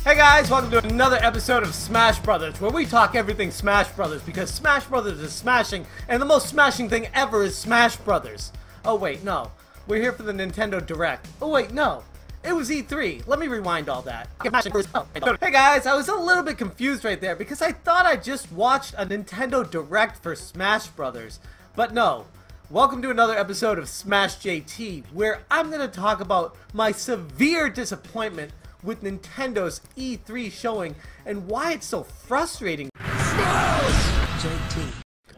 Hey guys, welcome to another episode of Smash Brothers, where we talk everything Smash Brothers, because Smash Brothers is smashing, and the most smashing thing ever is Smash Brothers. Oh wait, no. We're here for the Nintendo Direct. Oh wait, no. It was E3. Let me rewind all that. Hey guys, I was a little bit confused right there, because I thought I just watched a Nintendo Direct for Smash Brothers. But no. Welcome to another episode of Smash JT, where I'm going to talk about my severe disappointment with Nintendo's E3 showing and why it's so frustrating. Smash JT.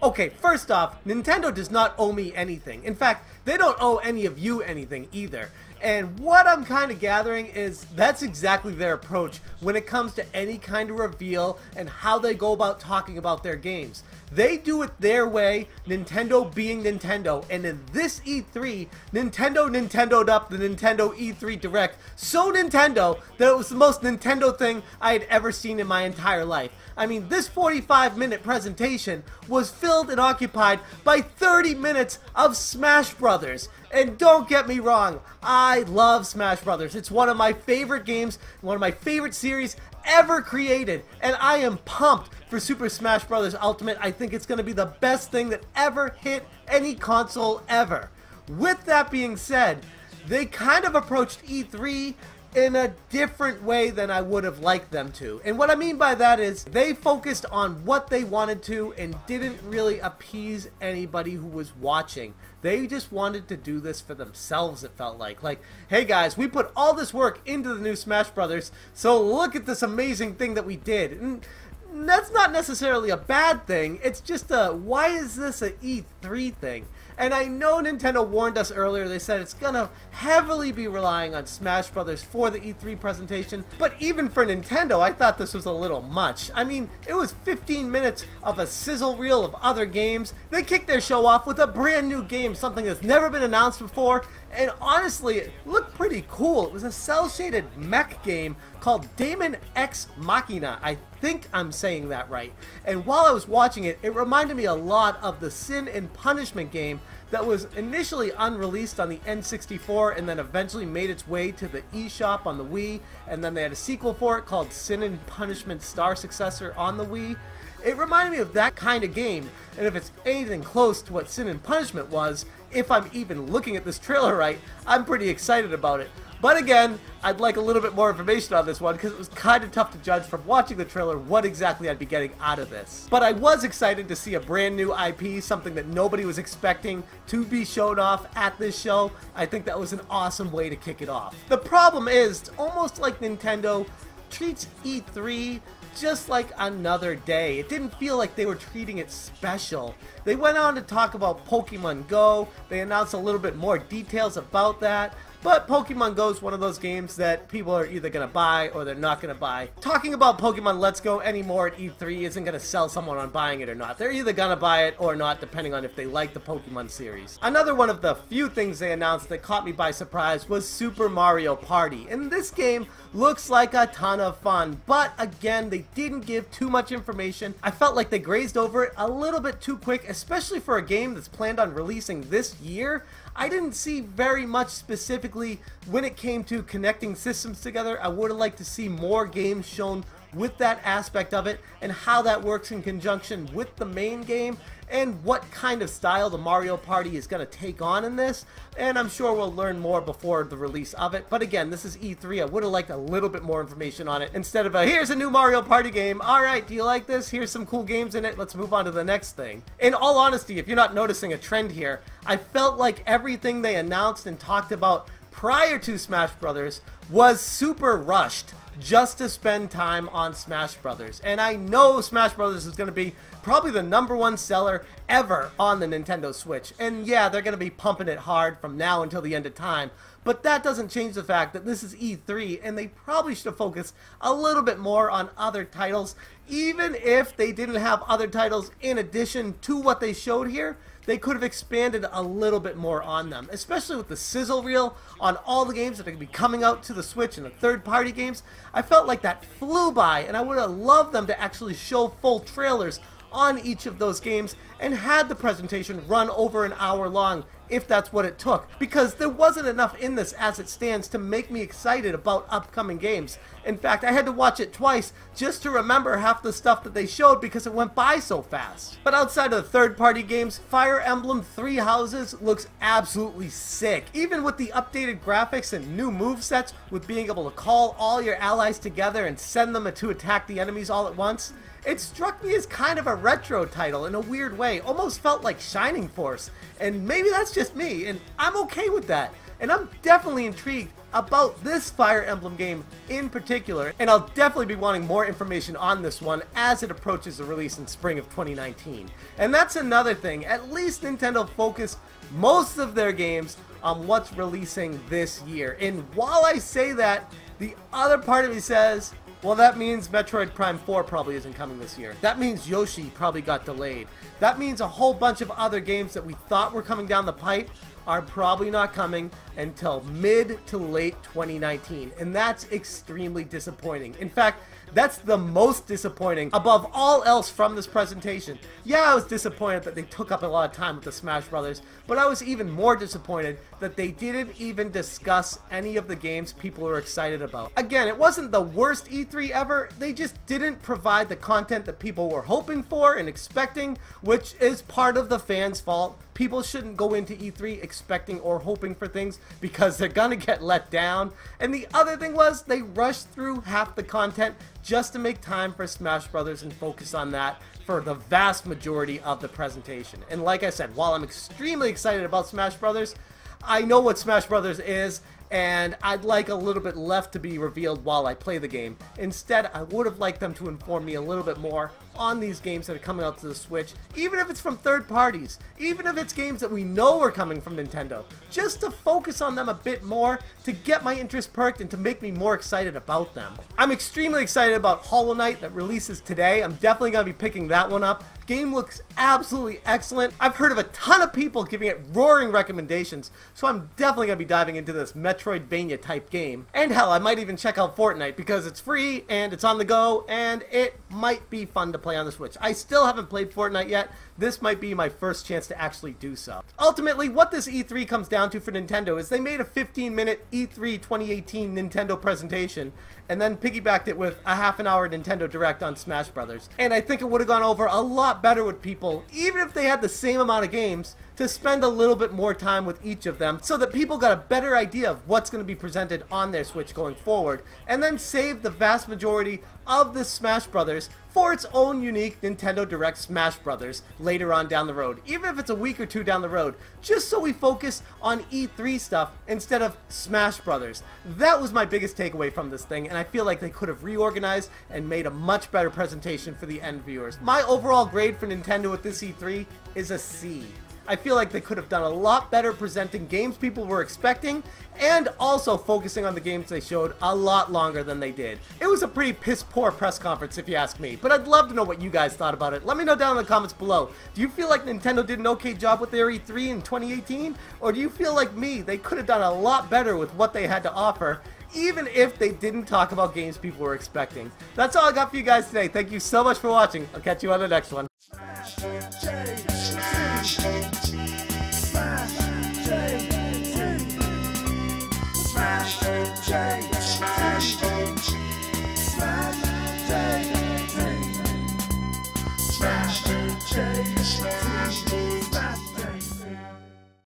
Okay, first off, Nintendo does not owe me anything. In fact, they don't owe any of you anything either. And what I'm kind of gathering is that's exactly their approach when it comes to any kind of reveal and how they go about talking about their games. They do it their way, Nintendo being Nintendo, and in this E3, Nintendo'd up the Nintendo E3 Direct so Nintendo that it was the most Nintendo thing I had ever seen in my entire life. I mean, this 45-minute presentation was filled and occupied by 30 minutes of Smash Brothers. And don't get me wrong, I love Smash Brothers. It's one of my favorite games, one of my favorite series ever created, and I am pumped for Super Smash Bros. Ultimate. I think it's going to be the best thing that ever hit any console ever. With that being said, they kind of approached E3 in a different way than I would have liked them to. And what I mean by that is they focused on what they wanted to and didn't really appease anybody who was watching. They just wanted to do this for themselves, it felt like. Like, hey guys, we put all this work into the new Smash Brothers, so look at this amazing thing that we did. And that's not necessarily a bad thing, it's just a, why is this an E3 thing? And I know Nintendo warned us earlier, they said it's gonna heavily be relying on Smash Brothers for the E3 presentation, but even for Nintendo, I thought this was a little much. I mean, it was 15 minutes of a sizzle reel of other games. They kicked their show off with a brand new game, something that's never been announced before, and honestly, it looked pretty cool. It was a cel-shaded mech game called Daemon X Machina. I think I'm saying that right. And while I was watching it, it reminded me a lot of the Sin and Punishment game that was initially unreleased on the N64 and then eventually made its way to the eShop on the Wii, and then they had a sequel for it called Sin and Punishment Star Successor on the Wii. It reminded me of that kind of game, and if it's anything close to what Sin and Punishment was, if I'm even looking at this trailer right, I'm pretty excited about it. But again, I'd like a little bit more information on this one because it was kind of tough to judge from watching the trailer what exactly I'd be getting out of this. But I was excited to see a brand new IP, something that nobody was expecting to be shown off at this show. I think that was an awesome way to kick it off. The problem is, it's almost like Nintendo treats E3 just like another day. It didn't feel like they were treating it special. They went on to talk about Pokemon Go. They announced a little bit more details about that. But Pokemon Go is one of those games that people are either going to buy or they're not going to buy. Talking about Pokemon Let's Go anymore at E3 isn't going to sell someone on buying it or not. They're either going to buy it or not, depending on if they like the Pokemon series. Another one of the few things they announced that caught me by surprise was Super Mario Party. And this game looks like a ton of fun, but again, they didn't give too much information. I felt like they grazed over it a little bit too quick, especially for a game that's planned on releasing this year. I didn't see very much specifically when it came to connecting systems together. I would have liked to see more games shown with that aspect of it and how that works in conjunction with the main game and what kind of style the Mario Party is going to take on in this. And I'm sure we'll learn more before the release of it. But again, this is E3. I would have liked a little bit more information on it instead of a, here's a new Mario Party game. Alright, do you like this? Here's some cool games in it. Let's move on to the next thing. In all honesty, if you're not noticing a trend here, I felt like everything they announced and talked about prior to Smash Brothers was super rushed just to spend time on Smash Brothers. And I know Smash Brothers is going to be probably the #1 seller ever on the Nintendo Switch. And yeah, they're going to be pumping it hard from now until the end of time. But that doesn't change the fact that this is E3 and they probably should have focused a little bit more on other titles. Even if they didn't have other titles in addition to what they showed here, they could have expanded a little bit more on them, especially with the sizzle reel on all the games that are going to be coming out to the Switch and the third-party games. I felt like that flew by, and I would have loved them to actually show full trailers on each of those games and had the presentation run over an hour long if that's what it took, because there wasn't enough in this as it stands to make me excited about upcoming games. In fact, I had to watch it twice just to remember half the stuff that they showed because it went by so fast. But outside of the third-party games, Fire Emblem Three Houses looks absolutely sick. Even with the updated graphics and new movesets, with being able to call all your allies together and send them to attack the enemies all at once, it struck me as kind of a retro title in a weird way. Almost felt like Shining Force, and maybe that's just me, and I'm okay with that. And I'm definitely intrigued about this Fire Emblem game in particular, and I'll definitely be wanting more information on this one as it approaches the release in spring of 2019. And that's another thing, at least Nintendo focused most of their games on what's releasing this year. And while I say that, the other part of me says, well, that means Metroid Prime 4 probably isn't coming this year. That means Yoshi probably got delayed. That means a whole bunch of other games that we thought were coming down the pipe are probably not coming until mid to late 2019, and that's extremely disappointing. In fact, that's the most disappointing above all else from this presentation. Yeah, I was disappointed that they took up a lot of time with the Smash Brothers, but I was even more disappointed that they didn't even discuss any of the games people were excited about. Again, it wasn't the worst E3 ever, they just didn't provide the content that people were hoping for and expecting, which is part of the fans' fault. People shouldn't go into E3 expecting or hoping for things because they're gonna get let down. And the other thing was they rushed through half the content just to make time for Smash Brothers and focus on that for the vast majority of the presentation. And like I said, while I'm extremely excited about Smash Brothers, I know what Smash Brothers is, and I'd like a little bit left to be revealed while I play the game. Instead, I would have liked them to inform me a little bit more on these games that are coming out to the Switch, even if it's from third parties, even if it's games that we know are coming from Nintendo, just to focus on them a bit more, to get my interest perked and to make me more excited about them. I'm extremely excited about Hollow Knight that releases today. I'm definitely going to be picking that one up. Game looks absolutely excellent. I've heard of a ton of people giving it roaring recommendations, so I'm definitely going to be diving into this Metroidvania type game. And hell, I might even check out FORTNITE because it's free and it's on the go and it might be fun to play on the Switch. I still haven't played FORTNITE yet. This might be my first chance to actually do so. Ultimately, what this E3 comes down to for Nintendo is they made a 15-minute E3 2018 Nintendo presentation and then piggybacked it with a half-an-hour Nintendo Direct on Smash Brothers. And I think it would have gone over a lot better with people, even if they had the same amount of games, to spend a little bit more time with each of them so that people got a better idea of what's going to be presented on their Switch going forward, and then save the vast majority of the Smash Brothers for its own unique Nintendo Direct Smash Brothers later on down the road, even if it's a week or two down the road, just so we focus on E3 stuff instead of Smash Brothers. That was my biggest takeaway from this thing, and I feel like they could have reorganized and made a much better presentation for the end viewers. My overall grade for Nintendo with this E3 is a C. I feel like they could have done a lot better presenting games people were expecting and also focusing on the games they showed a lot longer than they did. It was a pretty piss-poor press conference if you ask me, but I'd love to know what you guys thought about it. Let me know down in the comments below. Do you feel like Nintendo did an okay job with their E3 in 2018? Or do you feel like me, they could have done a lot better with what they had to offer, even if they didn't talk about games people were expecting? That's all I got for you guys today. Thank you so much for watching. I'll catch you on the next one.